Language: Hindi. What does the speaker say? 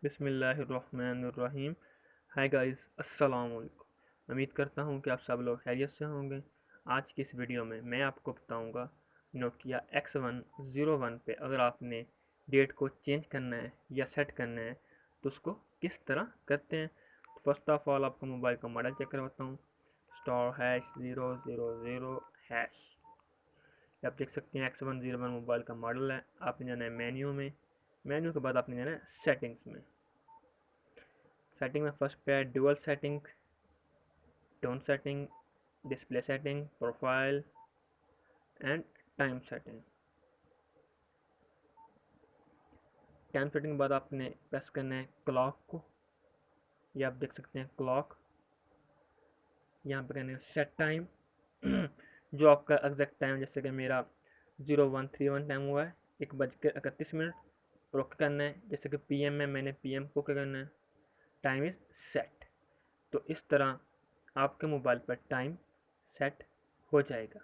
बिस्मिल्लाहिर्रहमानिर्रहीम। हाय गाइस, अस्सलाम वालेकुम। उम्मीद करता हूँ कि आप सब लोग खैरियत से होंगे। आज की इस वीडियो में मैं आपको बताऊँगा नोकिया X1-01 पे अगर आपने डेट को चेंज करना है या सेट करना है तो उसको किस तरह करते हैं। तो फर्स्ट ऑफ ऑल आपको मोबाइल का मॉडल चेक करवाता हूँ। *#000#। आप देख सकते हैं X1-01 मोबाइल का मॉडल है। आपने जाना है मेन्यू में। मेन्यू के बाद आपने जाना है सेटिंग्स में। सेटिंग में फर्स्ट पे है dual setting, tone setting, display setting, profile and time setting. Time setting के बाद आपने प्रेस करना है क्लॉक को। ये आप देख सकते हैं क्लॉक। यहाँ पे करना है सेट टाइम जो आपका एग्जैक्ट टाइम, जैसे कि मेरा 0131 टाइम हुआ है 1:31। और ओके करना है, जैसे कि पीएम में मैंने पीएम को क्या करना है, टाइम इज़ सेट। तो इस तरह आपके मोबाइल पर टाइम सेट हो जाएगा।